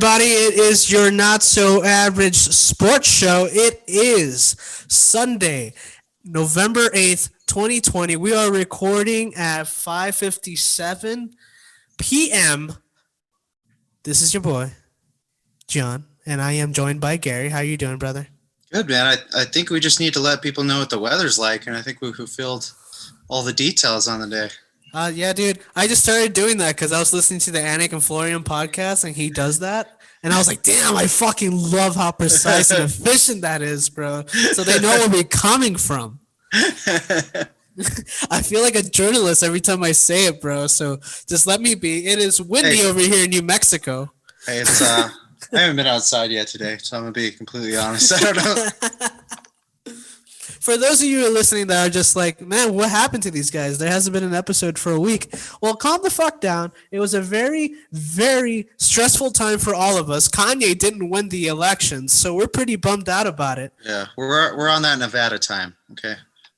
everybody? It is your not so average sports show. It is Sunday, November 8th, 2020. We are recording at 5:57 p.m. This is your boy, Gian, and I am joined by Gary. How you doing, brother? Good, man. I think we just need to let people know what the weather's like, and I think we fulfilled all the details on the day. Yeah, dude. I just started doing that because I was listening to the Anik and Florian podcast, and he does that. And I was like, damn, I fucking love how precise and efficient that is, bro. So they know where we're coming from. I feel like a journalist every time I say it, bro. So just let me be. It is windy over here in New Mexico. Hey, it's I haven't been outside yet today, so I'm gonna be completely honest. I don't know. For those of you who are listening that are just like, man, what happened to these guys? There hasn't been an episode for a week. Well, calm the fuck down. It was a very, very stressful time for all of us. Kanye didn't win the election, so we're pretty bummed out about it. Yeah, we're on that Nevada time, okay?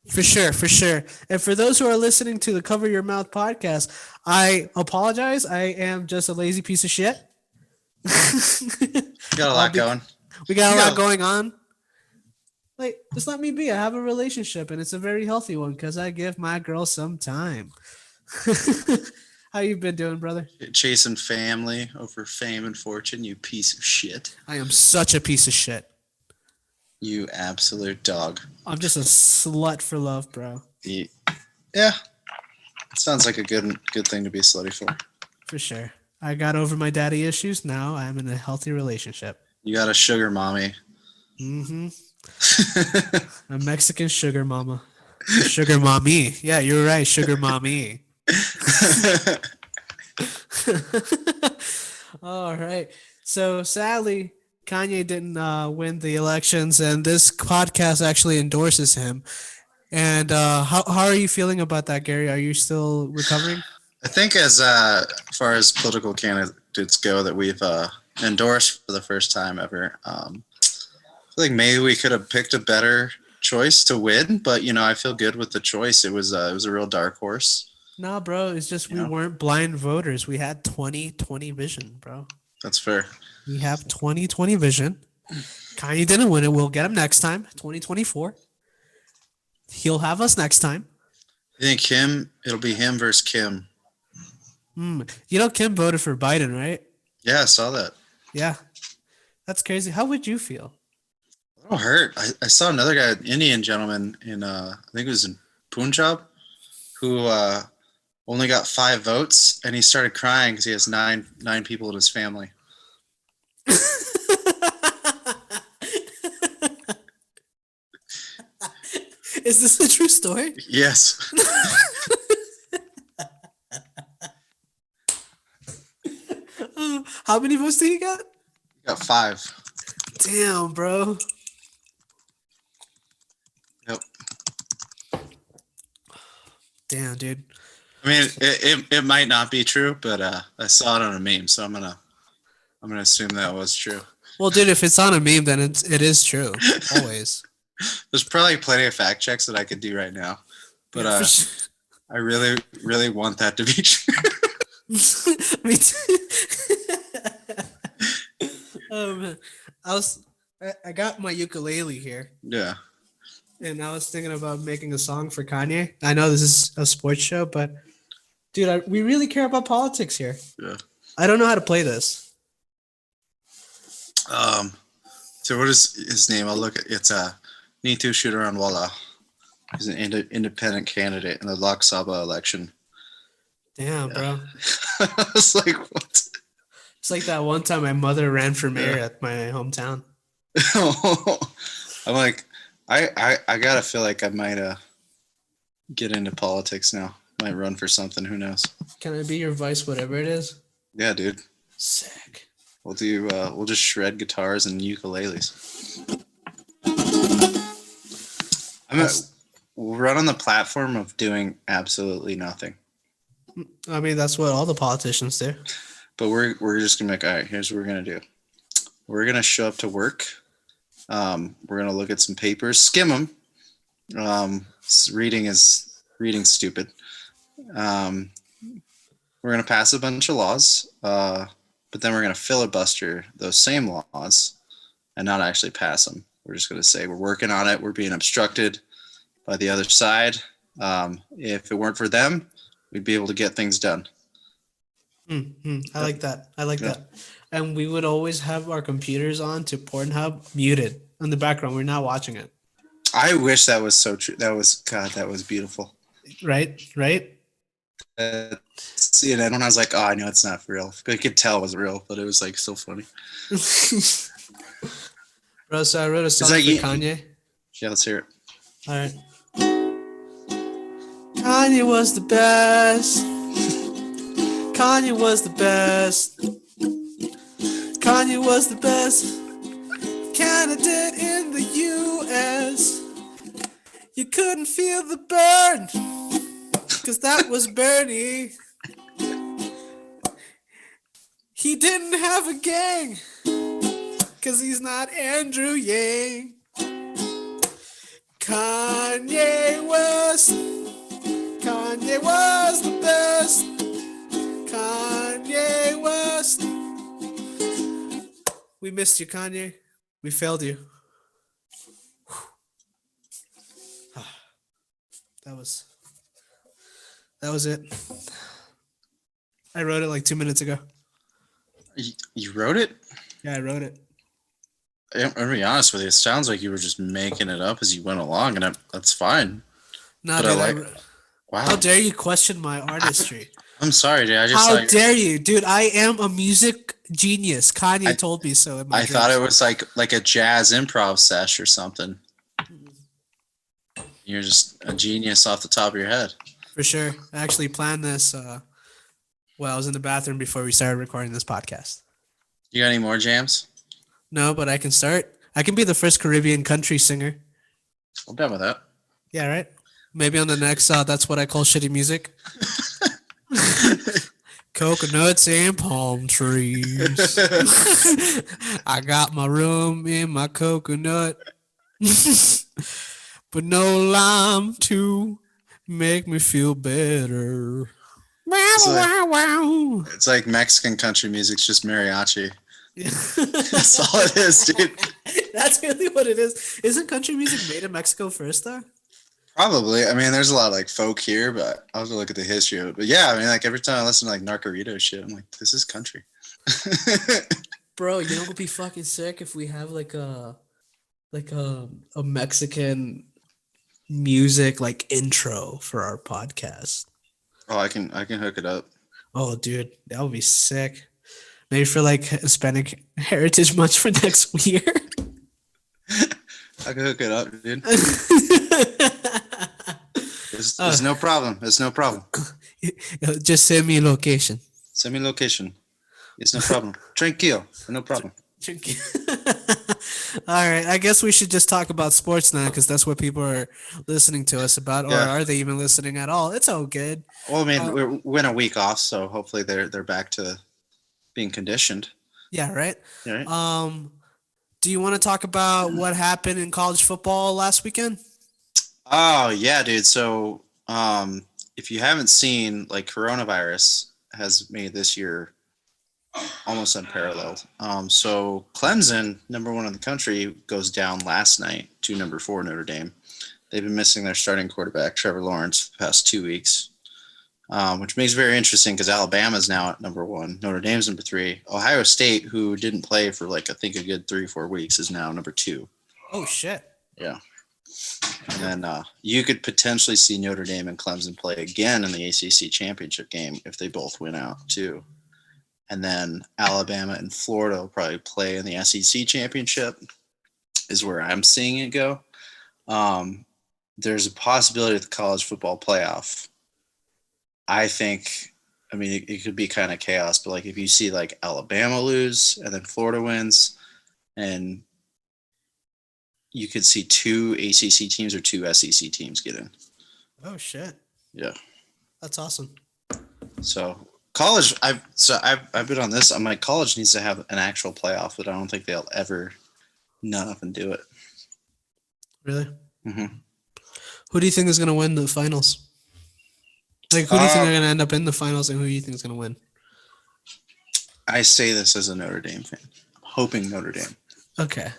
For sure, for sure. And for those who are listening to the Cover Your Mouth podcast, I apologize. I am just a lazy piece of shit. Got a lot going. We got a lot going on. Like, just let me be. I have a relationship, and it's a very healthy one because I give my girl some time. How you been doing, brother? Chasing family over fame and fortune, you piece of shit. I am such a piece of shit. You absolute dog. I'm just a slut for love, bro. Yeah. Sounds like a good thing to be slutty for. For sure. I got over my daddy issues. Now I'm in a healthy relationship. You got a sugar mommy. Mm-hmm. A Mexican sugar mama. Sugar mommy. Yeah, you're right. Sugar mommy. All right. So sadly, Kanye didn't win the elections, and this podcast actually endorses him. And how are you feeling about that, Gary? Are you still recovering? I think as far as political candidates go that we've endorsed for the first time ever, I feel like maybe we could have picked a better choice to win, but I feel good with the choice. It was a real dark horse. Nah, bro, it's just we weren't blind voters. We had 20/20 vision, bro. That's fair. We have 20/20 vision. Kanye didn't win it. We'll get him next time, 2024. He'll have us next time. You think it'll be him versus Kim. Kim voted for Biden, right? Yeah, I saw that. Yeah. That's crazy. How would you feel? It'll hurt. I saw another guy, an Indian gentleman in, I think it was in Punjab, who only got 5 votes, and he started crying because he has nine people in his family. Is this a true story? Yes. How many votes did he get? He got 5. Damn, bro. Yep. Damn, dude. I mean, it might not be true, but I saw it on a meme, so I'm gonna assume that was true. Well, dude, if it's on a meme, then it is true. Always. There's probably plenty of fact checks that I could do right now, but I really, really want that to be true. Me too. Oh man, I got my ukulele here. Yeah. And I was thinking about making a song for Kanye. I know this is a sports show, but dude, we really care about politics here. Yeah. I don't know how to play this. So what is his name? I'll look at it's Neetu Shudaranwala. He's an independent candidate in the Lok Sabha election. Damn, bro. I was like, what? It's like that one time my mother ran for mayor at my hometown. I'm like, I gotta feel like I might get into politics now. Might run for something. Who knows? Can I be your vice, whatever it is? Yeah, dude. Sick. We'll do. We'll just shred guitars and ukuleles. We'll run on the platform of doing absolutely nothing. I mean, that's what all the politicians do. But we're just gonna make. All right, here's what we're gonna do. We're gonna show up to work. We're gonna look at some papers, skim them. Reading's stupid. We're gonna pass a bunch of laws. but then we're going to filibuster those same laws and not actually pass them. We're just going to say we're working on it. We're being obstructed by the other side. If it weren't for them, we'd be able to get things done. I like that. I like Yeah. that. And we would always have our computers on to Pornhub muted in the background. We're not watching it. I wish that was so true. That was beautiful. Right? Right? See, and then when I was like, oh, I know it's not for real. I could tell it was real, but it was like so funny. Bro, so I wrote a song that for you- Kanye. Yeah, let's hear it. All right. Kanye was the best. Kanye was the best. Kanye was the best candidate in the U.S. You couldn't feel the burn, cause that was Bernie. He didn't have a gang, cause he's not Andrew Yang. Kanye West. Kanye was the best. Kanye West. We missed you, Kanye. We failed you. That was it. I wrote it like 2 minutes ago. You wrote it? Yeah, I wrote it. I'm gonna be honest with you. It sounds like you were just making it up as you went along, and that's fine. No, But dude, I like. Wow. how dare you question my artistry? I'm sorry, dude. I just How thought dare you, dude? I am a music genius. Kanye told me so. In my I thought it dreams. was like a jazz improv sesh or something. You're just a genius off the top of your head. For sure. I actually planned this while I was in the bathroom before we started recording this podcast. You got any more jams? No, but I can start. I can be the first Caribbean country singer. I'm done with that. Yeah, right? Maybe on the next That's What I Call Shitty Music. Coconuts and palm trees. I got my rum in my coconut. But no lime to make me feel better. It's like Mexican country music's just mariachi. That's all it is, dude. That's really what it is. Isn't country music made in Mexico first, though? Probably. I mean, there's a lot of like folk here, but I'll have to look at the history of it. But yeah, I mean, like every time I listen to like Narcorito shit, I'm like, this is country. Bro, you know what would be fucking sick if we have like a Mexican music like intro for our podcast. Oh, I can hook it up. Oh, dude, that would be sick. Maybe for like Hispanic Heritage Month for next year. I can hook it up, dude. There's no problem. There's no problem. Just send me a location. Send me location. It's no problem. Tranquilo. No problem. All right, I guess we should just talk about sports now because that's what people are listening to us about, or Yeah. are they even listening at all? It's all good. Well, I mean, we went a week off, so hopefully they're back to being conditioned. Yeah, right. Right? Do you want to talk about what happened in college football last weekend? Oh yeah, dude. So if you haven't seen, like, coronavirus has made this year almost unparalleled. So Clemson, number 1 in the country, goes down last night to number 4 Notre Dame. They've been missing their starting quarterback, Trevor Lawrence, the past 2 weeks, which makes it very interesting because Alabama's now at number 1. Notre Dame's number 3. Ohio State, who didn't play for like I think a good 3 or 4 weeks, is now number 2. Oh shit! Yeah. And then you could potentially see Notre Dame and Clemson play again in the ACC championship game if they both win out too. And then Alabama and Florida will probably play in the SEC championship is where I'm seeing it go. There's a possibility of the college football playoff. I think, I mean, it could be kind of chaos, but like if you see like Alabama lose and then Florida wins, and you could see 2 ACC teams or 2 SEC teams get in. Oh shit! Yeah. That's awesome. So college, I've been on this. I'm like, college needs to have an actual playoff, but I don't think they'll ever nut up and do it. Really? Mm-hmm. Who do you think is going to win the finals? Like, who do you think are going to end up in the finals, and who do you think is going to win? I say this as a Notre Dame fan. I'm hoping Notre Dame, Okay.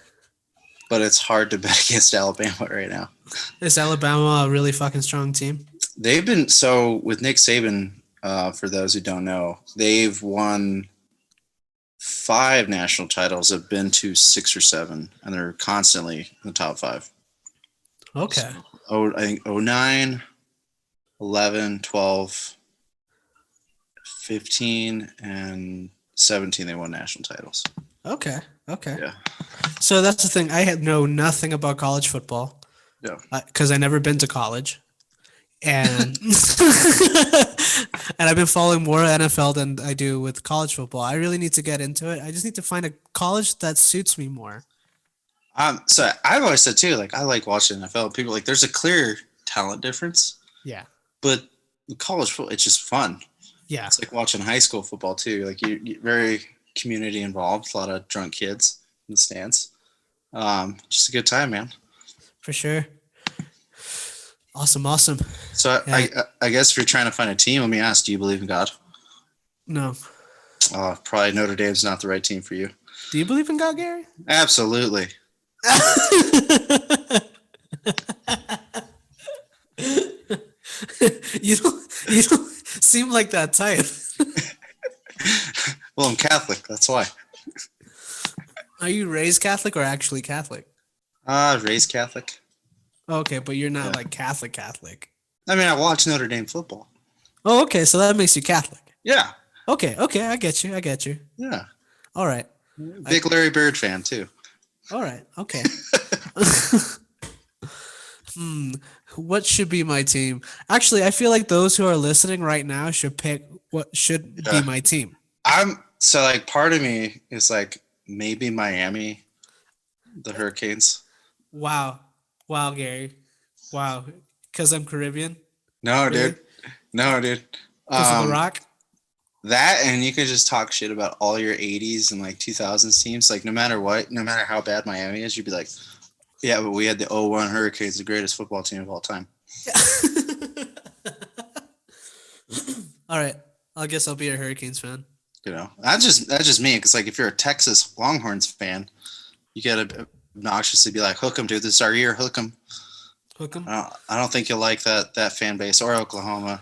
but it's hard to bet against Alabama right now. Is Alabama a really fucking strong team? They've been so with Nick Saban. For those who don't know, they've won 5 national titles. Have been to 6 or 7, and they're constantly in the top 5. Okay. So, I think 09, 11, 12, 15, and 17 they won national titles. Okay. Okay. Yeah. So that's the thing. I know nothing about college football. Yeah. Because I never been to college, and and I've been following more NFL than I do with college football. I really need to get into it. I just need to find a college that suits me more. So I've always said too, like I like watching NFL. People like there's a clear talent difference, Yeah. but college football it's just fun. Yeah. It's like watching high school football too. Like you very community involved. A lot of drunk kids in the stands. Just a good time, man. For sure. Awesome. Awesome. So Yeah. I guess if you're trying to find a team, let me ask: do you believe in God? No. Probably Notre Dame's not the right team for you. Do you believe in God, Gary? Absolutely. You don't seem like that type. Well, I'm Catholic. That's why. Are you raised Catholic or actually Catholic? Raised Catholic. Okay, but you're not Yeah. like Catholic. I mean, I watch Notre Dame football. Oh, okay, so that makes you Catholic. Yeah. Okay, I get you. Yeah. All right. Big Larry Bird fan too. All right. Okay. What should be my team? Actually, I feel like those who are listening right now should pick what should be my team. Like part of me is like maybe Miami, the Hurricanes. Wow, Gary. Wow, because I'm Caribbean. No, Really? dude. No, dude. Because of The Rock. That and you could just talk shit about all your 80s and like 2000s teams. Like no matter what, no matter how bad Miami is, you'd be like, yeah, but we had the 01 Hurricanes, the greatest football team of all time. All right. I guess I'll be a Hurricanes fan. You know, that's just me. Because like if you're a Texas Longhorns fan, you gotta obnoxiously be like, hook 'em, dude. This is our year. Hook 'em. Hook 'em. I don't think you'll like that fan base or Oklahoma.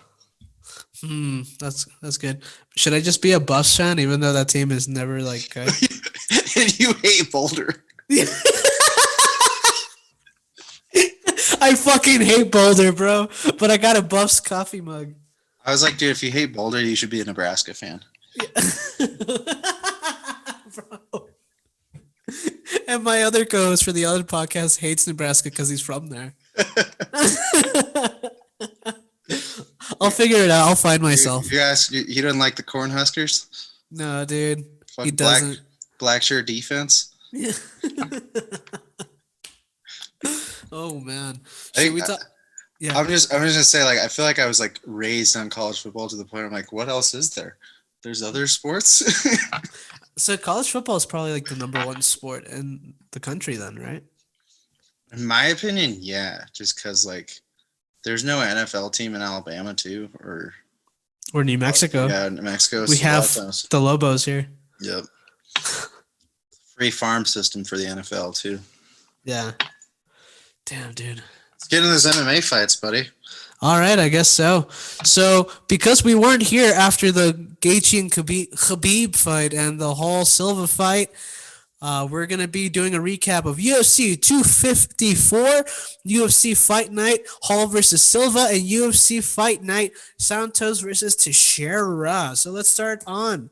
That's good. Should I just be a Buffs fan, even though that team is never like good? And you hate Boulder. I fucking hate Boulder, bro. But I got a Buffs coffee mug. I was like, dude, if you hate Boulder, you should be a Nebraska fan. Bro. And my other co-host for the other podcast hates Nebraska because he's from there. I'll figure it out. I'll find myself. You guys, you don't like the Cornhuskers? No, dude. Fuck He doesn't. Black shirt defense. Oh man. I Should we Yeah. I'm just gonna say, like, I feel like I was like raised on college football to the point I'm like, what else is there? There's other sports. So college football is probably like the number one sport in the country then, right? In my opinion, yeah. Just because like there's no NFL team in Alabama too, or New Mexico. Yeah, New Mexico. We so a lot have of times- the Lobos here. Yep. Free farm system for the NFL too. Yeah. Damn, dude. Let's get into those MMA fights, buddy. All right, I guess so. So, because we weren't here after the Gaethje and Khabib fight and the Hall Silva fight, we're going to be doing a recap of UFC 254, UFC Fight Night, Hall versus Silva, and UFC Fight Night, Santos versus Teixeira. So, let's start on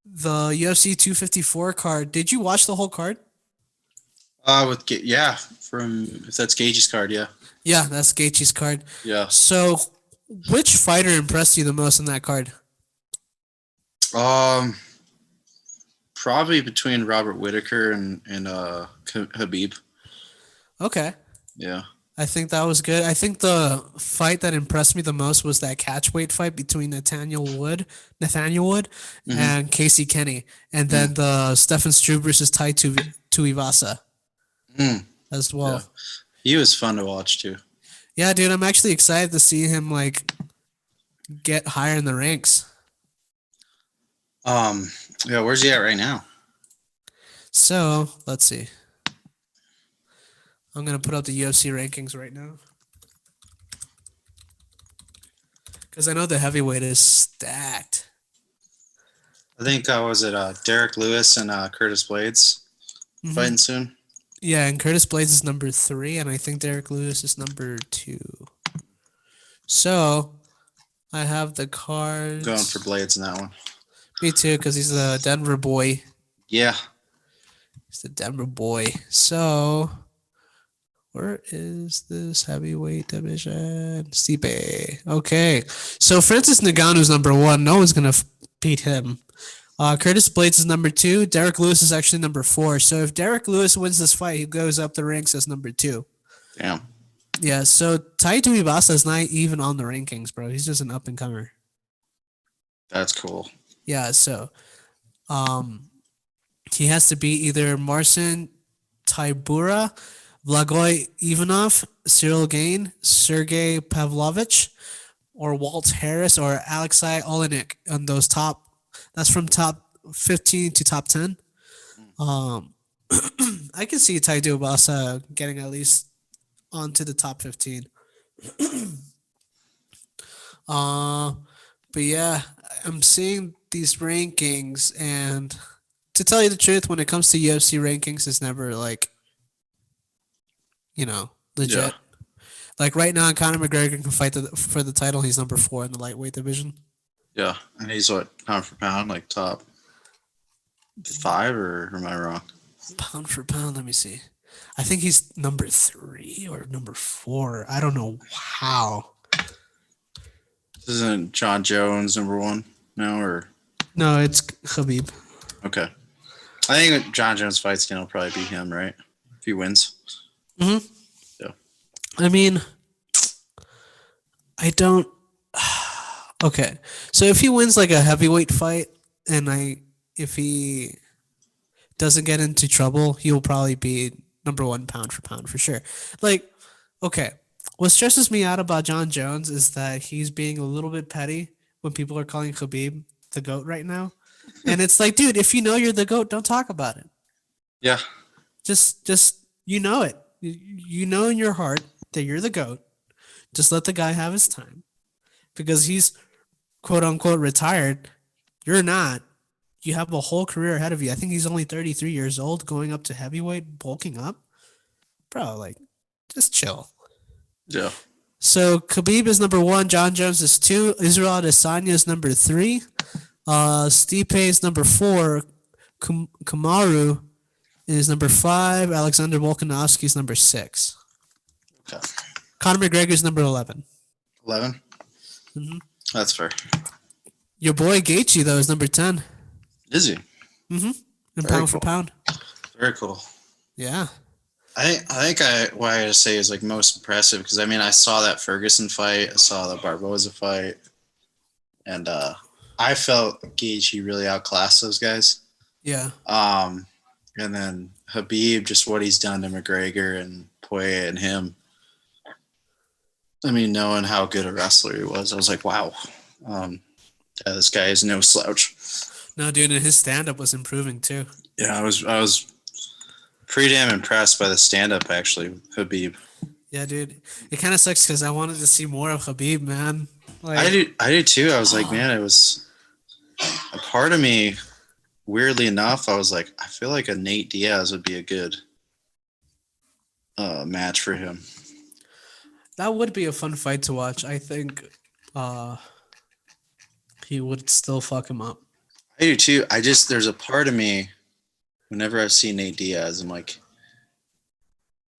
the UFC 254 card. Did you watch the whole card? From if that's Gage's card, yeah. Yeah, that's Gaethje's card. Yeah. So, which fighter impressed you the most in that card? Probably between Robert Whitaker and Habib. Okay. Yeah. I think that was good. I think the fight that impressed me the most was that catchweight fight between Nathaniel Wood, and Casey Kenny, and then the Stefan Struve versus Tai Tuivasa as well. Yeah. He was fun to watch too. Yeah, dude, I'm actually excited to see him like get higher in the ranks. Um, yeah, where's he at right now? So let's see. I'm gonna put up the UFC rankings right now because I know the heavyweight is stacked. I think was it Derek Lewis and Curtis Blades Hmm. fighting soon. Yeah, and Curtis Blades is number 3, and I think Derek Lewis is number 2. So I have the Going for cards. Blades in that one. Me too, because he's the Denver boy. Yeah, He's the Denver boy. So where is this heavyweight division? Stipe. Okay. So Francis Ngannou's number 1. No one's gonna beat him. Curtis Blades is number 2. Derek Lewis is actually number 4. So if Derek Lewis wins this fight, he goes up the ranks as number 2. damn, Yeah. So Tai Tuivasa is not even on the rankings, bro. He's just an up and comer. that's cool. Yeah. So um, he has to beat either Marcin Tybura, Blagoy Ivanov, Cyril Gain, Sergey Pavlovich, or Walt Harris or Alexei Olenek on those top. That's from top 15 to top 10. Um, I can see Tai Tuivasa getting at least onto the top 15. Uh, but yeah, I'm seeing these rankings, and to tell you the truth, when it comes to UFC rankings, it's never like, Yeah, legit. Like right now, Conor McGregor can fight for the title. He's number 4 in the lightweight division. yeah, and he's what pound for pound, like top 5, or am I wrong? Pound for pound, let me see. I think he's number 3 or number 4. I don't know how. Isn't John Jones number 1 now, or No, it's Khabib. okay? I think John Jones fights will probably beat him, right? If he wins. Hmm. Yeah. I mean, I don't. Okay, so if he wins like a heavyweight fight, and if he doesn't get into trouble, he will probably be number 1 pound for pound for sure. Like, okay, what stresses me out about John Jones is that he's being a little bit petty when people are calling Khabib the goat right now, and it's like, dude, if you know you're the goat, don't talk about it. Yeah, Just you know it. You know in your heart that you're the goat. Just let the guy have his time because he's quote unquote retired. You're not. You have a whole career ahead of you. I think he's only 33 years old, going up to heavyweight, bulking up. Bro, like, just chill. yeah. So Khabib is number 1, John Jones is 2, Israel Adesanya is number 3, Stipe is number 4, Kamaru is number 5, Alexander Volkanovski is number 6. Okay. Conor McGregor is number 11. 11. Mhm. That's fair. Your boy Gaethje though is number 10. Is he? Mm-hmm. And Very pound for cool. pound. Very cool. Yeah. I think what I say is like most impressive because I mean I saw that Ferguson fight, I saw the Barboza fight, and I felt Gaethje really outclassed those guys. Yeah. And then Habib, just what he's done to McGregor and Poirier and him. I mean, knowing how good a wrestler he was, I was like, wow, yeah, this guy is no slouch. No, dude, and his stand up was improving too. Yeah, I was pretty damn impressed by the stand up actually, Habib. Yeah, dude. It kind of sucks because I wanted to see more of Habib, man. I do too. I was like, man, it was a part of me. Weirdly enough, I was like, I feel like a Nate Diaz would be a good match for him. That would be a fun fight to watch. I think he would still fuck him up. I do too. There's a part of me whenever I see Nate Diaz, I'm like,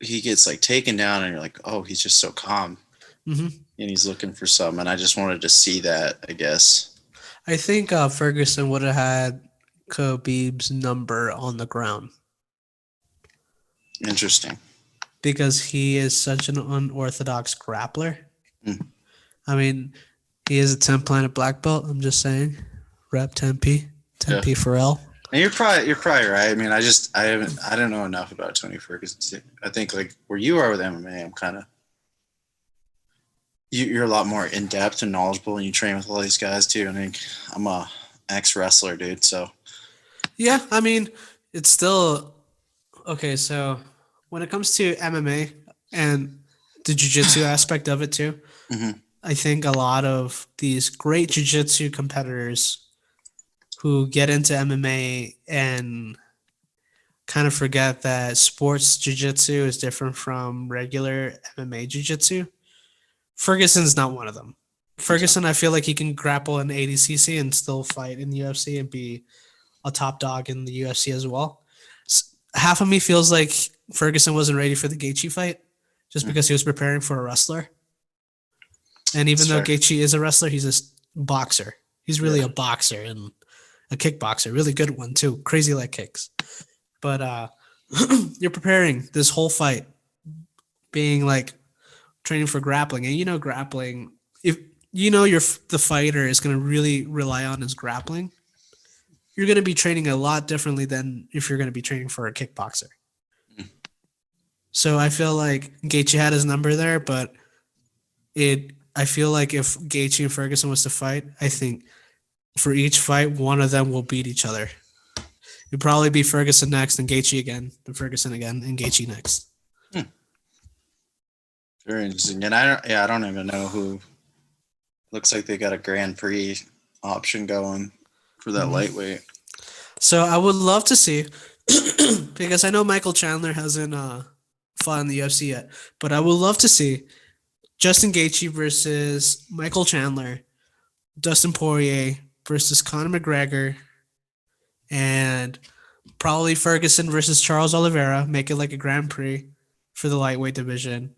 he gets like taken down, and you're like, oh, he's just so calm, Hmm. and he's looking for something. And I just wanted to see that, I guess. I think Ferguson would have had Khabib's number on the ground Interesting. because he is such an unorthodox grappler. Mm. I mean, he is a 10 planet black belt. I'm just saying. Rep 10P. 10P Yeah. Pharrell. And you're probably right. I mean, I don't know enough about Tony Ferguson. I think like where you are with MMA, I'm kind of you're a lot more in depth and knowledgeable, and you train with all these guys too. I think I'm ex-wrestler, dude. So Yeah, I mean, it's still okay. So when it comes to MMA and the jiu-jitsu aspect of it too, mhm, I think a lot of these great jiu-jitsu competitors who get into MMA and kind of forget that sports jiu-jitsu is different from regular MMA jiu-jitsu. Ferguson's not one of them. okay. Ferguson, I feel like he can grapple in 80cc and still fight in the UFC and be a top dog in the UFC as well. Half of me feels like Ferguson wasn't ready for the Gaethje fight just Mm, because he was preparing for a wrestler. And that's even though fair. Gaethje is a wrestler, he's a boxer. He's really Yeah. a boxer and a kickboxer, really good one too. Crazy leg kicks. But you're preparing this whole fight, being like training for grappling, and grappling. If the fighter is going to really rely on his grappling, you're going to be training a lot differently than if you're going to be training for a kickboxer. Mm, So I feel like Gaethje had his number there, but I feel like if Gaethje and Ferguson was to fight, I think for each fight, one of them will beat each other. It'd probably be Ferguson next, and Gaethje again, then Ferguson again, and Gaethje next. hmm. Very interesting. And I don't even know who. Looks like they got a Grand Prix option going for that Mhm. lightweight. So I would love to see, because I know Michael Chandler hasn't fought in the UFC yet, but I would love to see Justin Gaethje versus Michael Chandler, Dustin Poirier versus Conor McGregor, and probably Ferguson versus Charles Oliveira. Make it like a Grand Prix for the lightweight division,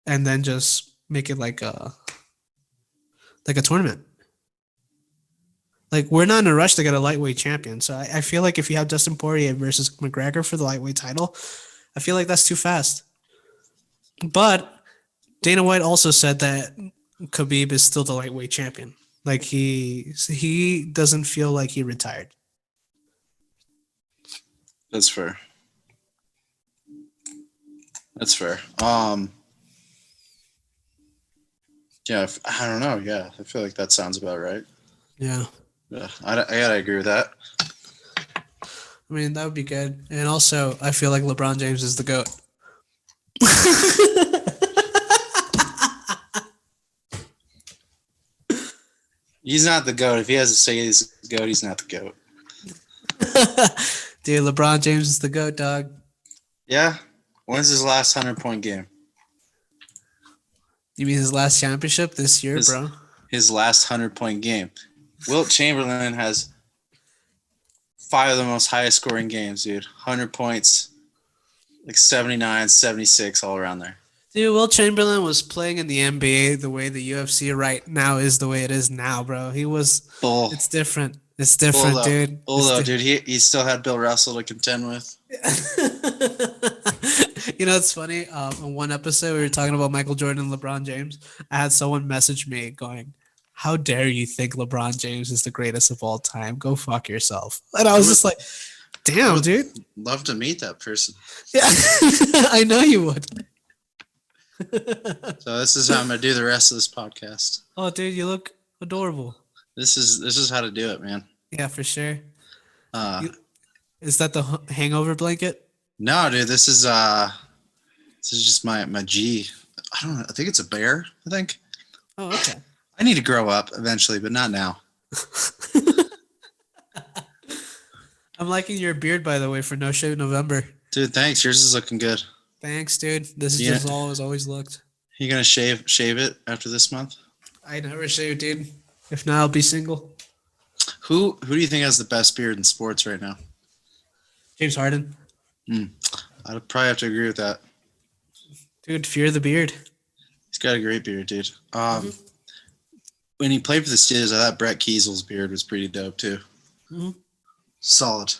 and then just make it like a tournament. Like we're not in a rush to get a lightweight champion, so I feel like if you have Dustin Poirier versus McGregor for the lightweight title, I feel like that's too fast. But Dana White also said that Khabib is still the lightweight champion. Like he doesn't feel like he retired. That's fair. That's fair. Yeah, I don't know. Yeah, I feel like that sounds about right. Yeah, Yeah, I gotta agree with that. I mean that would be good. And also, I feel like LeBron James is the goat. He's not the goat. If he has to say he's the goat, he's not the goat. Dude, LeBron James is the goat, dog. Yeah. When's his last 100-point game? You mean his last championship this year, His bro? his last 100-point game. Wilt Chamberlain has 5 of the most highest scoring games, dude. 100 points, like 79, 76, all around there. Dude, Will Chamberlain was playing in the NBA the way the UFC right now is the way it is now, bro. He was. Bull. It's different. It's Bull different, though. dude. Bull though, dude. He still had Bill Russell to contend with. It's funny. In one episode, we were talking about Michael Jordan and LeBron James. I had someone message me going, "How dare you think LeBron James is the greatest of all time? Go fuck yourself." And I I was would, just like, I "Damn, would dude." love to meet that person. Yeah, I know you would. So this is how I'm gonna do the rest of this podcast. Oh, dude, you look adorable. This is how to do it, man. Yeah, for sure. Uh, You, is that the hangover blanket? no, dude. This is just my G. I don't know. I think it's a bear. I think Oh, okay. I need to grow up eventually, but not now. I'm liking your beard, by the way, for No Shave November. Dude, thanks. Yours is looking good. Thanks, dude. This is Yeah. just all it's always looked. You gonna shave it after this month? I never shave, dude. If not, I'll be single. Who do you think has the best beard in sports right now? James Harden. I'd probably have to agree with that. Dude, fear the beard. He's got a great beard, dude. When he played for the Steelers, I thought Brett Kiesel's beard was pretty dope too. Mhm. Solid.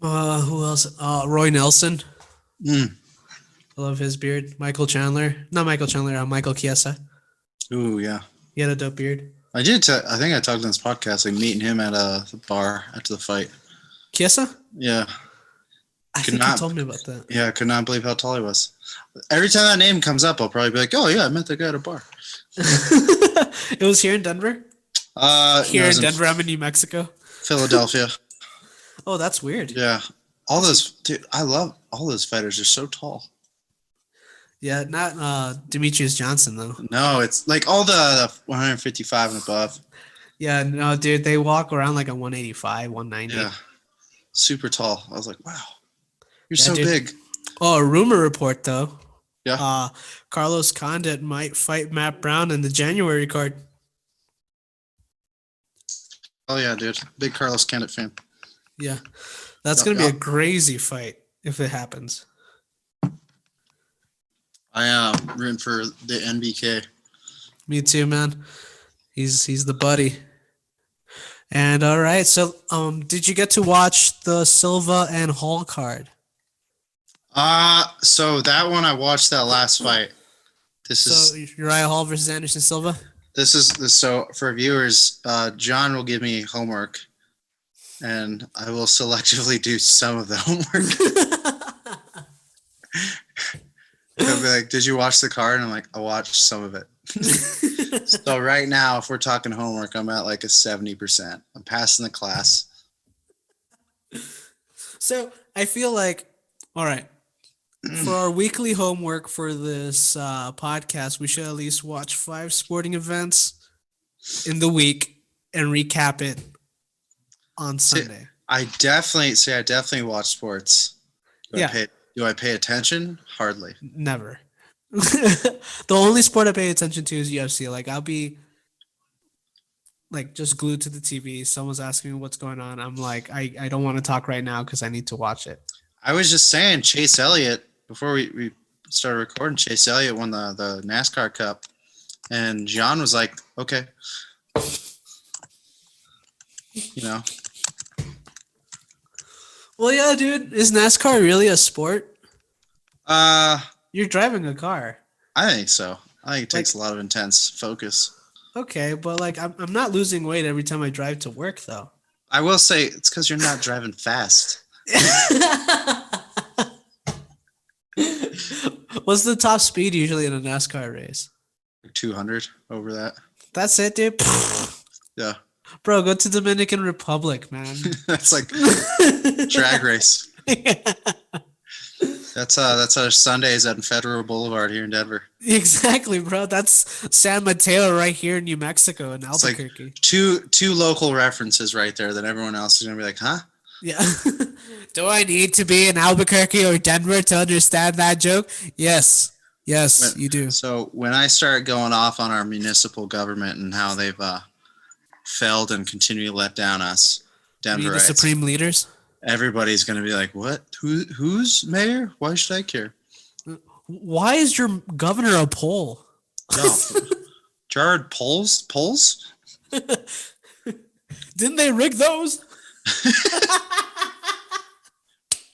Who else? Roy Nelson. Mm. I love his beard. Michael Chandler. Not Michael Chandler, Michael Chiesa. Ooh, yeah. He had a dope beard. I did. I think I talked on this podcast, like meeting him at the bar after the fight. Chiesa? Yeah. I Could think not- you told me about that. Yeah, I could not believe how tall he was. Every time that name comes up, I'll probably be like, "Oh yeah, I met that guy at a bar." It was here in Denver? No, Here it in was in Denver, I'm in New Mexico. Philadelphia. Oh, that's weird. Yeah. All those, dude, I love all those fighters. They're so tall. Yeah, not Demetrius Johnson though. No, it's like all the 155 and above. Yeah, no, dude, they walk around like a 185, 190. Yeah. Super tall. I was like, wow, you're Yeah, so dude. big. Oh, a rumor report though. Yeah. Carlos Condit might fight Matt Brown in the January card. Oh, yeah, dude. Big Carlos Condit fan. Yeah, that's Yeah, gonna be yeah. a crazy fight if it happens. I am rooting for the NBK. Me too, man. He's the buddy. And all right, so did you get to watch the Silva and Hall card? So that one I watched that last fight. So Uriah Hall versus Anderson Silva. So for viewers, John will give me homework, and I will selectively do some of the homework. He'll be like, "Did you watch the card?" And I'm like, "I watched some of it." So right now, if we're talking homework, I'm at like a 70%. I'm passing the class. So I feel like, all right, for our weekly homework for this podcast, we should at least watch 5 sporting events in the week and recap it on Sunday. I definitely watch sports. Do I pay attention? Hardly. Never. The only sport I pay attention to is UFC. Like I'll be like just glued to the TV. Someone's asking me what's going on. I'm like, I don't want to talk right now because I need to watch it. I was just saying, Chase Elliott, before we started recording, Chase Elliott won the NASCAR Cup. And Gian was like, okay. You know? Well, yeah, dude. Is NASCAR really a sport? You're driving a car. I think so. I think it takes a lot of intense focus. Okay, but like I'm not losing weight every time I drive to work, though. I will say it's because you're not driving fast. What's the top speed usually in a NASCAR race? 200 over that. That's it, dude. Yeah. Bro, go to Dominican Republic, man. That's like drag race. That's our Sundays at Federal Boulevard here in Denver. Exactly, bro. That's San Mateo right here in New Mexico in Albuquerque. Like two local references right there that everyone else is gonna be like, huh? Yeah. Do I need to be in Albuquerque or Denver to understand that joke? Yes. Yes, you do. So when I start going off on our municipal government and how they've failed and continue to let down us, Denverites, the supreme leaders, everybody's going to be like, what? Who's mayor? Why should I care? Why is your governor a Pole? No. Jared Poles? Didn't they rig those?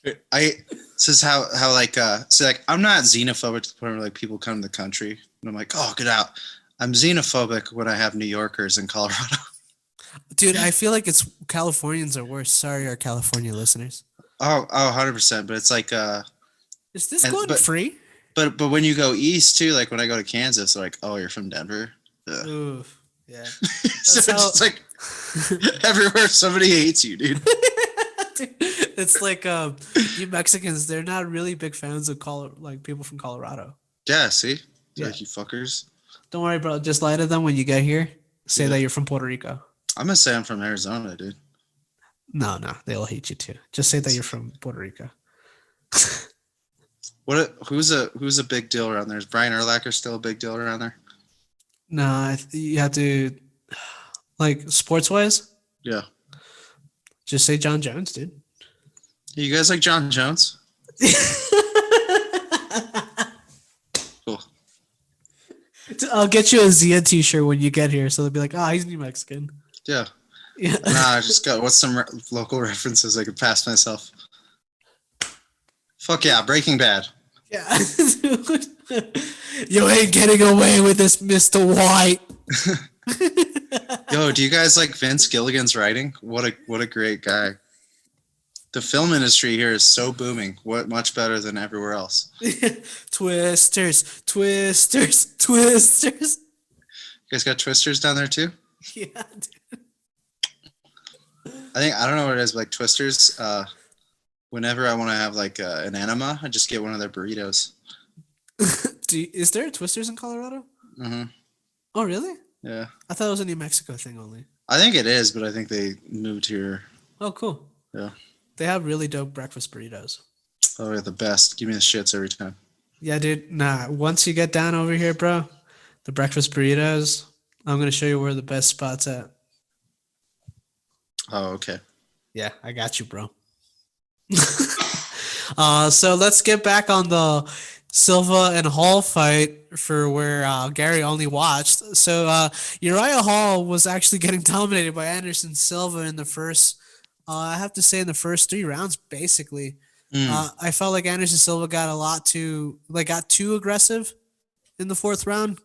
This is how like I'm not xenophobic to the point where like people come to the country and I'm like, oh, get out. I'm xenophobic when I have New Yorkers in Colorado. Dude, I feel like it's Californians are worse. Sorry, our California listeners. Oh, 100%. But it's like, is this gluten free? But when you go east too, like when I go to Kansas, they're like, oh, you're from Denver. Ooh, yeah. So it's like everywhere somebody hates you, dude. Dude, it's like you Mexicans, they're not really big fans of people from Colorado. Yeah, see? Yeah. Like, you fuckers. Don't worry, bro. Just lie to them when you get here. Say that you're from Puerto Rico. I'm gonna say I'm from Arizona, dude. No, they'll hate you too. Just say that you're from Puerto Rico. Who's a big deal around there? Is Brian Urlacher still a big deal around there? No, you have to, like, sports wise. Yeah. Just say John Jones, dude. You guys like John Jones? Cool. I'll get you a Zia t-shirt when you get here, so they'll be like, "Oh, he's New Mexican." Yeah. Yeah. Nah, I just got what's some local references I could pass myself. Fuck yeah, Breaking Bad. Yeah. You ain't getting away with this, Mr. White. Yo, do you guys like Vince Gilligan's writing? What a great guy. The film industry here is so booming. What much better than everywhere else. Twisters. You guys got Twisters down there too? Yeah. I think I don't know what it is, but like Twisters. Whenever I want to have like an enema, I just get one of their burritos. Is there Twisters in Colorado? Hmm. Oh, really? Yeah, I thought it was a New Mexico thing only. I think it is, but I think they moved here. Oh, cool. Yeah. They have really dope breakfast burritos. Oh, yeah, the best. Give me the shits every time. Yeah, dude. Nah, once you get down over here, bro, the breakfast burritos, I'm gonna show you where the best spots at. Oh, okay. Yeah, I got you, bro. So let's get back on the Silva and Hall fight for where Gary only watched. So Uriah Hall was actually getting dominated by Anderson Silva in the first. I have to say, in the first 3 rounds, basically, Mm. I felt like Anderson Silva got too aggressive in the fourth round.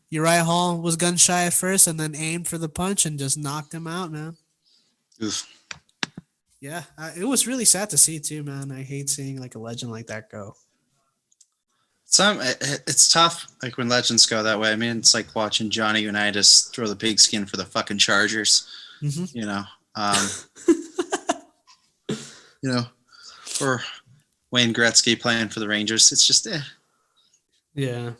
Uriah Hall was gun shy at first, and then aimed for the punch and just knocked him out, man. Oof. Yeah, it was really sad to see too, man. I hate seeing like a legend like that go. It's tough, like when legends go that way. I mean, it's like watching Johnny Unitas throw the pigskin for the fucking Chargers. Mm-hmm. You know, um, you know, or Wayne Gretzky playing for the Rangers. It's just Yeah.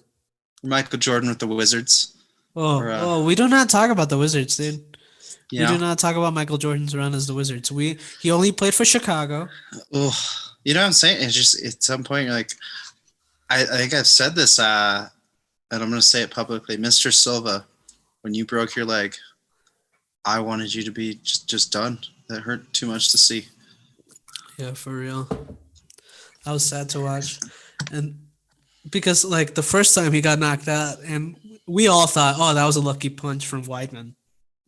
Michael Jordan with the Wizards. We do not talk about the Wizards, dude. You We know, do not talk about Michael Jordan's run as the Wizards. He only played for Chicago. ugh. You know what I'm saying? It's just at some point you're like, I think I've said this, and I'm going to say it publicly, Mr. Silva. When you broke your leg, I wanted you to be just done. That hurt too much to see. Yeah, for real. That was sad to watch, and because like the first time he got knocked out, and we all thought, oh, that was a lucky punch from Weidman.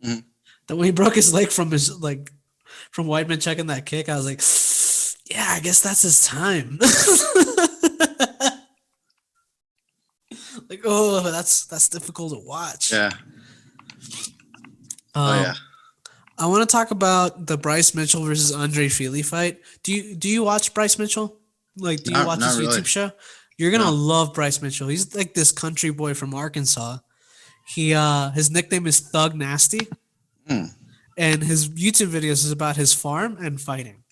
Mhm. Then when he broke his leg from Weidman checking that kick, I was like, yeah, I guess that's his time. Like, oh, that's difficult to watch. Yeah. Oh Um, yeah. I want to talk about the Bryce Mitchell versus Andre Feely fight. Do you watch Bryce Mitchell? Like, do you watch Not his really. YouTube show? You're gonna No. love Bryce Mitchell. He's like this country boy from Arkansas. His nickname is Thug Nasty, Hmm. and his YouTube videos is about his farm and fighting.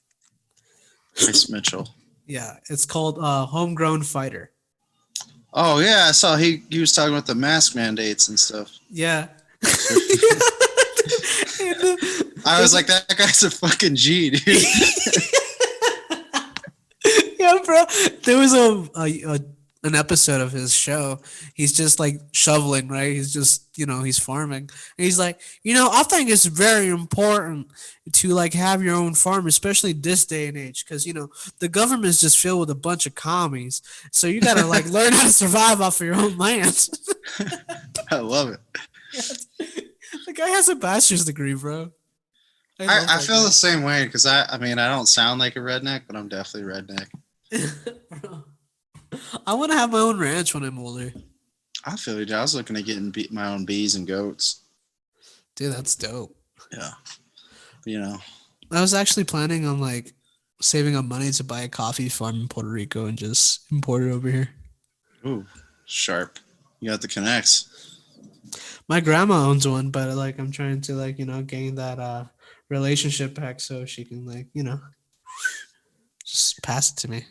Bryce Mitchell. Yeah, it's called Homegrown Fighter. Oh yeah, I saw he was talking about the mask mandates and stuff. Yeah. I was like, that guy's a fucking G, dude. Yeah, bro. There was an episode of his show. He's just like shoveling, right? He's just, he's farming. And he's like, I think it's very important to like have your own farm, especially this day and age, because the government's just filled with a bunch of commies. So you gotta like learn how to survive off of your own land. I love it. The guy has a bachelor's degree, bro. I feel the same way because I mean I don't sound like a redneck, but I'm definitely redneck. Bro. I want to have my own ranch when I'm older. I feel you. Dude. I was looking at getting my own bees and goats. Dude, that's dope. Yeah, I was actually planning on like saving up money to buy a coffee farm in Puerto Rico and just import it over here. Ooh, sharp. You got the connects. My grandma owns one, but like I'm trying to like gain that relationship back so she can like just pass it to me.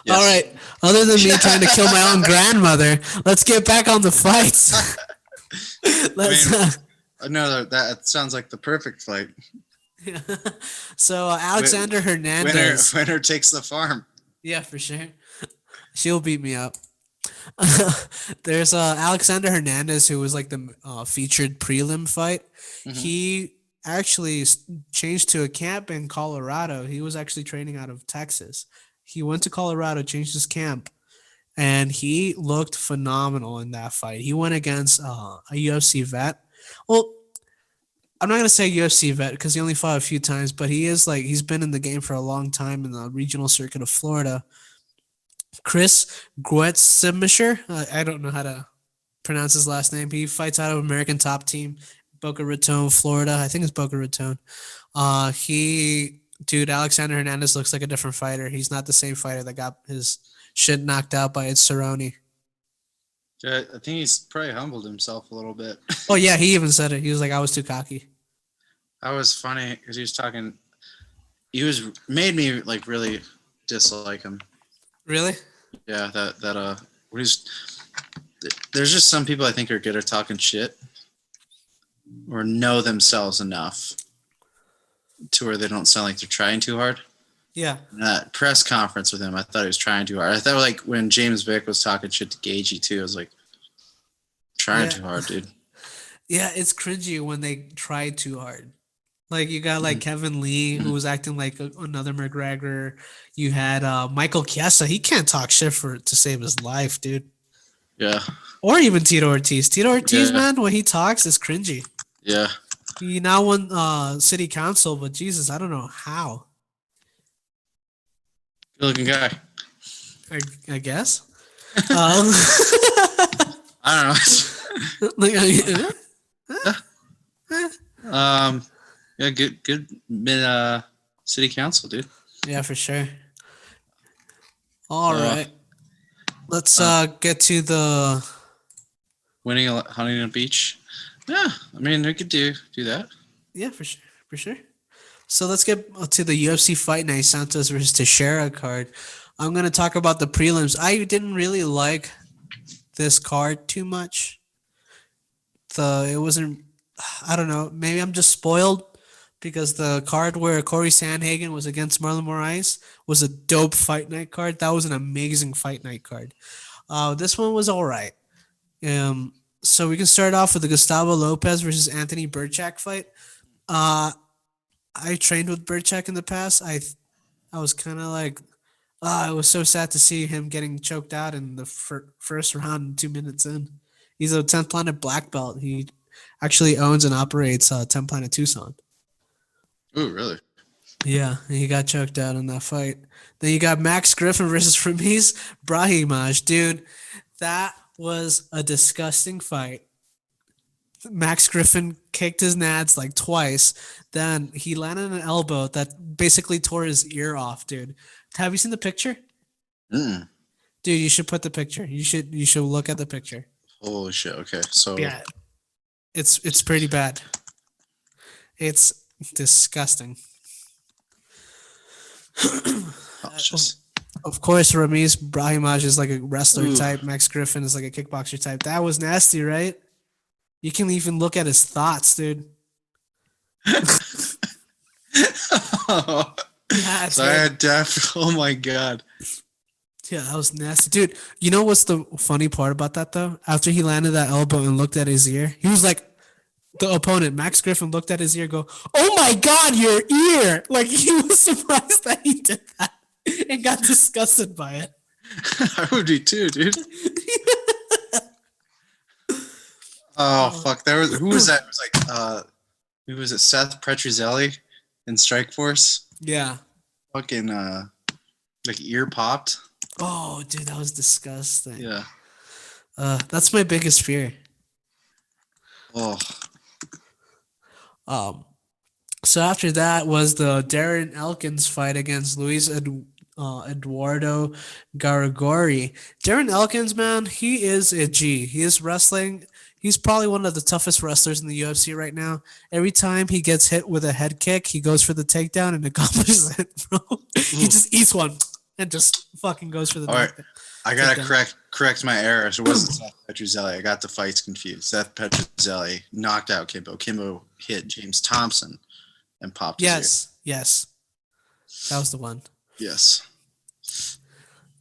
Yes. All right. Other than me trying to kill my own grandmother, let's get back on the fights. No, that sounds like the perfect fight. Yeah. So Alexander Hernandez. Winner takes the farm. Yeah, for sure. She'll beat me up. There's Alexander Hernandez, who was like the featured prelim fight. Mhm. He actually changed to a camp in Colorado. He was actually training out of Texas. He went to Colorado, changed his camp, and he looked phenomenal in that fight. He went against a UFC vet. Well, I'm not gonna say UFC vet because he only fought a few times, but he's been in the game for a long time in the regional circuit of Florida. Chris Guetzemischer. I don't know how to pronounce his last name. He fights out of American Top Team, Boca Raton, Florida. I think it's Boca Raton. Alexander Hernandez looks like a different fighter. He's not the same fighter that got his shit knocked out by Ed Cerrone. I think he's probably humbled himself a little bit. Oh yeah, he even said it. He was like, I was too cocky. That was funny because he was talking. He was made me like really dislike him. Really? Yeah, what he's there's just some people I think are good at talking shit or know themselves enough to where they don't sound like they're trying too hard. Yeah. And that press conference with him, I thought he was trying too hard. I thought like when James Vick was talking shit to Gagey too, I was like, trying Yeah. too hard, dude. Yeah, it's cringy when they try too hard. Like you got like Kevin Lee who was acting like another McGregor. You had Michael Chiesa. He can't talk shit for to save his life, dude. Yeah, Or even Tito Ortiz. Tito Ortiz, yeah, man, when he talks is cringy. yeah. He now won city council, but Jesus, I don't know how. Good looking guy. I guess. Um, I don't know. like, Yeah, good mid city council, dude. yeah, for sure. All Uh, right, let's uh, get to the. Winning a Huntington Beach. Yeah, I mean they could do that. Yeah, for sure, for sure. So let's get to the UFC Fight Night Santos versus Teixeira card. I'm gonna talk about the prelims. I didn't really like this card too much. It wasn't. I don't know. Maybe I'm just spoiled because the card where Corey Sandhagen was against Marlon Moraes was a dope fight night card. That was an amazing fight night card. This one was all right. Um, so we can start off with the Gustavo Lopez versus Anthony Burchak fight. Uh, I trained with Burchak in the past. I was kind of like, I was so sad to see him getting choked out in the first round, 2 minutes in. He's a 10th Planet black belt. He actually owns and operates 10th Planet Tucson. Ooh, really? Yeah, and he got choked out in that fight. Then you got Max Griffin versus Ramiz Brahimaj. Dude, that was a disgusting fight. Max Griffin kicked his nads like twice. Then he landed an elbow that basically tore his ear off, dude. Have you seen the picture? Mm. Dude, you should put the picture. You should look at the picture. Holy shit. Okay, so Yeah, it's pretty bad. It's disgusting. just Of course, Ramiz Brahimaj is like a wrestler Ooh. type. Max Griffin is like a kickboxer type. That was nasty, right? You can even look at his thoughts, dude. Yeah, so I had oh my god. Yeah, that was nasty. Dude, you know what's the funny part about that, though? After he landed that elbow and looked at his ear, he was like, the opponent, Max Griffin, looked at his ear go, oh my God, your ear. Like, he was surprised that he did that and got disgusted by it. I would be too, dude. Oh fuck! Who was that? It was like who was it? Seth Petruzzelli in Strikeforce. Yeah. Fucking like ear popped. Oh, dude, that was disgusting. Yeah. That's my biggest fear. Oh. So after that was the Darren Elkins fight against Luis Eduardo Garagori. Darren Elkins, man, he is a G. He is wrestling. He's probably one of the toughest wrestlers in the UFC right now. Every time he gets hit with a head kick, he goes for the takedown and accomplishes it, bro. He just eats one and just fucking goes for the All right. takedown. I gotta correct my errors. It wasn't Seth Petruzzelli. I got the fights confused. Seth Petruzzelli knocked out Kimbo. Kimbo hit James Thompson and popped his ear. Yes. That was the one. Yes.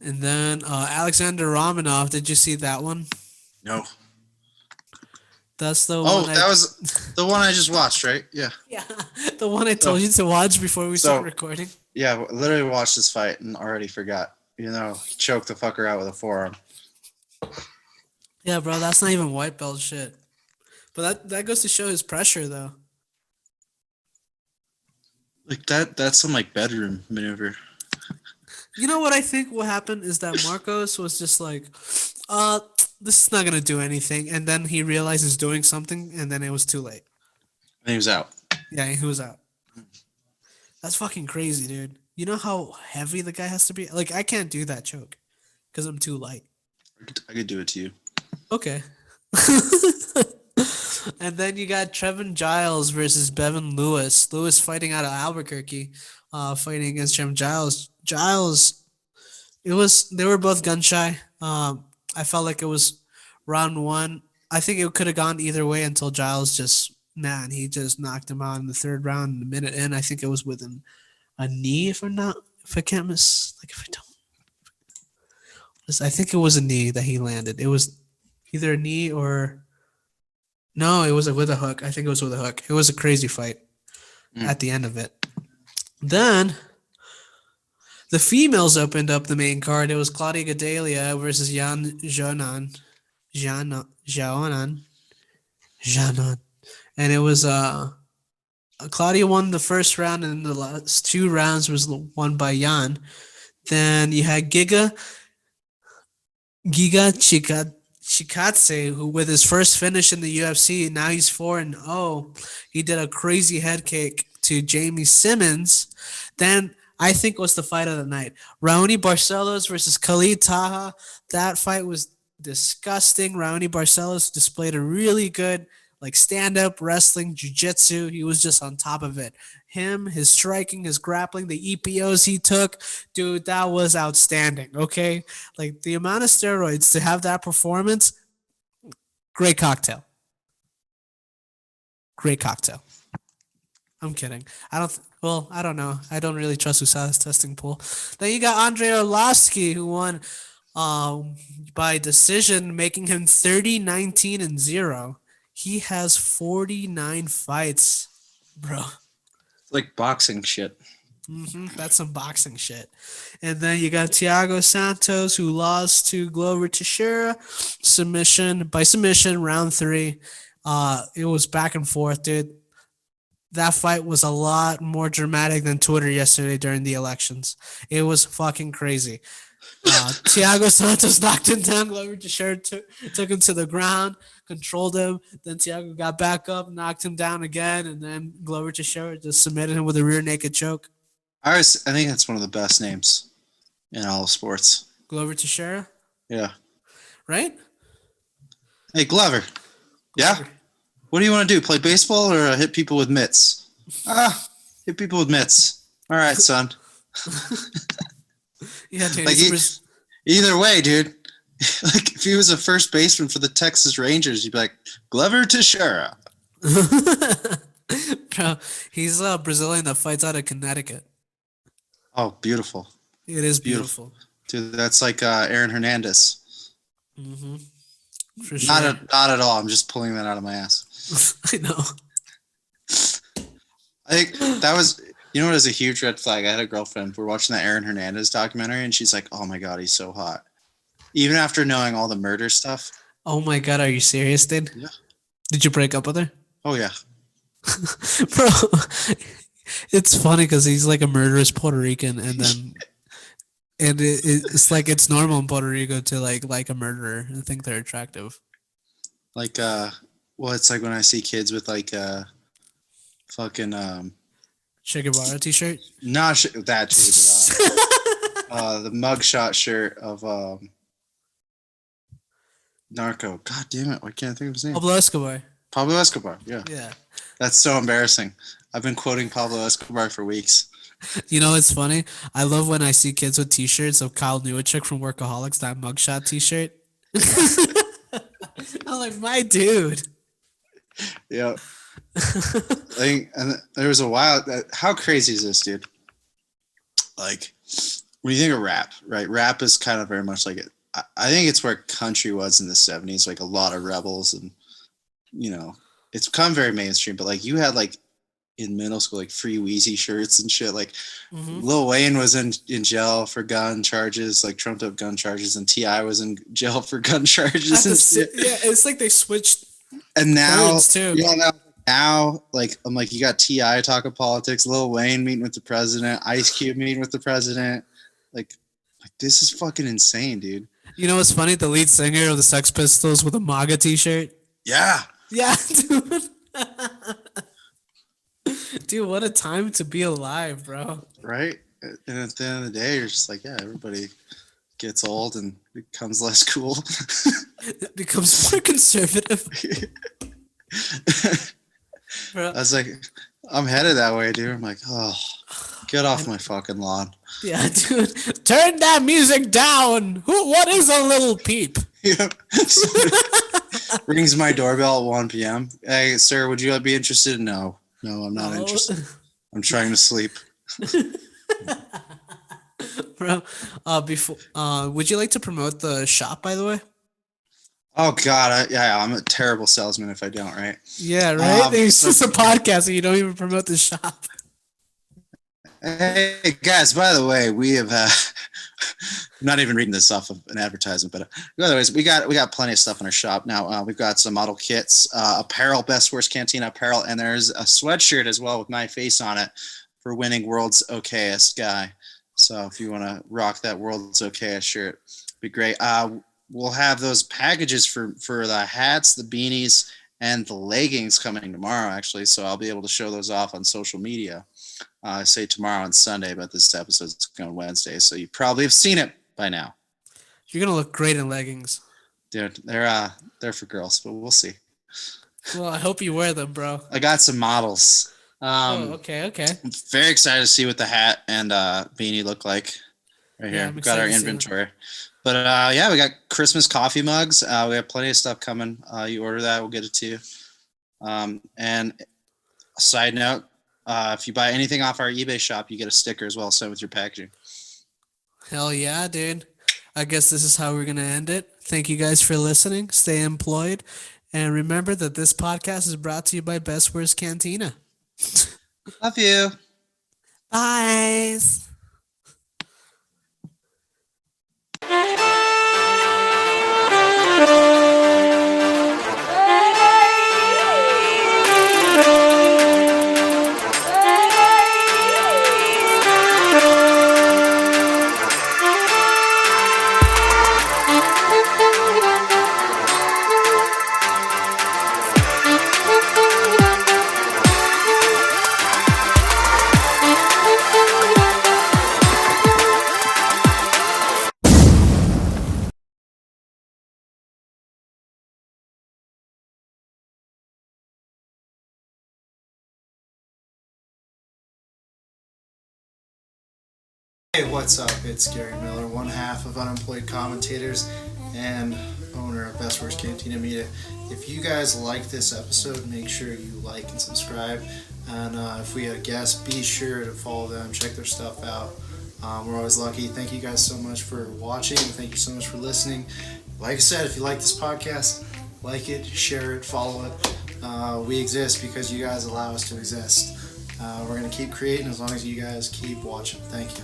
And then Alexander Romanov, did you see that one? No. That's the Oh, one. that was the one I just watched, right? Yeah. Yeah, the one I told you to watch before we start recording. Yeah, literally watched this fight and already forgot. You know, he choked the fucker out with a forearm. Yeah, bro, that's not even white belt shit. But that goes to show his pressure, though. Like that's some like bedroom maneuver. You know what I think will happen is that Marcos was just like, this is not gonna do anything, and then he realized he's doing something, and then it was too late. And he was out. Yeah, he was out. That's fucking crazy, dude. You know how heavy the guy has to be? Like, I can't do that choke because I'm too light. I could do it to you. Okay. And then you got Trevin Giles versus Bevan Lewis. Lewis fighting out of Albuquerque, fighting against Trevin Giles. Giles, they were both gun shy. I felt like it was round one. I think it could have gone either way until Giles he just knocked him out in the third round, a minute in. I think it was with a knee, if I can't if I don't, I think it was a knee that he landed. It was either a knee or no, it was with a hook. I think it was with a hook. It was a crazy fight Mm. at the end of it. Then the females opened up the main card. It was Claudia Gadelia versus Jan Jonan. Jaonan. Janan. And it was Claudia won the first round, and the last two rounds was won by Jan. Then you had Giga Chikadze, who with his first finish in the UFC, now he's 4-0. He did a crazy head kick to Jamie Simmons. Then I think was the fight of the night. Raoni Barcelos versus Khalid Taha. That fight was disgusting. Raoni Barcelos displayed a really good stand-up wrestling, jiu-jitsu. He was just on top of it. Him, his striking, his grappling, the EPOs he took, dude, that was outstanding. Okay, the amount of steroids to have that performance, great cocktail. Great cocktail. I'm kidding. I don't know. I don't really trust USADA's testing pool. Then you got Andrei Arlovsky, who won by decision, making him 30-19-0. He has 49 fights, bro. It's like boxing shit. That's some boxing shit. And then you got Thiago Santos, who lost to Glover Teixeira, by submission, round 3. It was back and forth, dude. That fight was a lot more dramatic than Twitter yesterday during the elections. It was fucking crazy. Thiago Santos knocked him down. Glover Teixeira took him to the ground, controlled him. Then Thiago got back up, knocked him down again, and then Glover Teixeira just submitted him with a rear naked choke. I think that's one of the best names in all of sports. Glover Teixeira? Yeah. Right? Hey, Glover. Yeah? What do you want to do? Play baseball or hit people with mitts? Hit people with mitts. All right, son. Yeah, dude. Either way, dude. If he was a first baseman for the Texas Rangers, you'd be like, Glover Teixeira. Bro, he's a Brazilian that fights out of Connecticut. Oh, beautiful. It is beautiful. Dude, that's like Aaron Hernandez. Mm-hmm. For sure. Not at all. I'm just pulling that out of my ass. I know. I think that was, you know what is a huge red flag? I had a girlfriend. We're watching that Aaron Hernandez documentary, and she's like, oh my God, he's so hot. Even after knowing all the murder stuff. Oh my God, are you serious, dude? Yeah. Did you break up with her? Oh, yeah. Bro, it's funny because he's like a murderous Puerto Rican, and then it's like it's normal in Puerto Rico to like a murderer and think they're attractive. Like, well, it's like when I see kids with like fucking Che Guevara t-shirt. Not that too. The mugshot shirt of Narco. God damn it! Why can't I think of his name? Pablo Escobar. Yeah. Yeah. That's so embarrassing. I've been quoting Pablo Escobar for weeks. You know, it's funny. I love when I see kids with t-shirts of Kyle Newachuk from Workaholics, that mugshot t-shirt. I'm like, my dude. Yeah. And there was a while. How crazy is this, dude? Like, when you think of rap, right? Rap is kind of very much like it. I think it's where country was in the 70s, like a lot of rebels, and it's become very mainstream. But like, you had like in middle school, like Free Wheezy shirts and shit. Like, Lil Wayne was in jail for gun charges, like trumped up gun charges, and T.I. was in jail for gun charges. Yeah, it's like they switched. And now, too. Now, like, I'm like, you got T.I. talking politics, Lil Wayne meeting with the president, Ice Cube meeting with the president. Like this is fucking insane, dude. You know what's funny? The lead singer of the Sex Pistols with a MAGA t-shirt. Yeah. Yeah, dude. Dude, what a time to be alive, bro. Right? And at the end of the day, you're just like, yeah, everybody gets old and becomes less cool. It becomes more conservative, I bro. was like, I'm headed that way, dude. I'm like, oh, get off And my fucking lawn. yeah, dude, turn that music down. Who? What is a little peep? Yeah. Rings my doorbell at 1 p.m. Hey, sir, would you be interested? No, no, I'm not No, interested. I'm trying to sleep. bro. Before, would you like to promote the shop, by the way? Oh God, yeah, I'm a terrible salesman if I don't, right? Yeah, right. It's But just a podcast, and you don't even promote the shop. hey, guys, by the way, we have. I'm not even reading this off of an advertisement, but anyways, we got plenty of stuff in our shop now. We've got some model kits, apparel, best worst cantina apparel, and there's a sweatshirt as well with my face on it for winning world's okayest guy. So if you want to rock that world's okayest shirt, it'd be great. We'll have those packages for the hats, the beanies, and the leggings coming tomorrow, actually. So I'll be able to show those off on social media. I say tomorrow on Sunday, but this episode's going Wednesday, so you probably have seen it by now. You're gonna look great in leggings. Dude, they're for girls, but we'll see. Well, I hope you wear them, bro. I got some models. Oh, okay, okay. I'm very excited to see what the hat and beanie look like. Right Yeah, here, I'm we've got our excited to see them. inventory. But yeah, we got Christmas coffee mugs. We have plenty of stuff coming. You order that, we'll get it to you. And a side note, if you buy anything off our eBay shop, you get a sticker as well sent with your packaging. Hell yeah, dude. I guess this is how we're gonna end it. Thank you guys for listening. Stay employed, and remember that this podcast is brought to you by Best Worst Cantina. Love you. Bye. Hey, what's up? It's Gary Miller, one half of Unemployed Commentators and owner of Best Worst Cantina Media. If you guys like this episode, make sure you like and subscribe. And if we have guests, be sure to follow them, check their stuff out. We're always lucky. Thank you guys so much for watching. Thank you so much for listening. Like I said, if you like this podcast, like it, share it, follow it. We exist because you guys allow us to exist. We're going to keep creating as long as you guys keep watching. Thank you.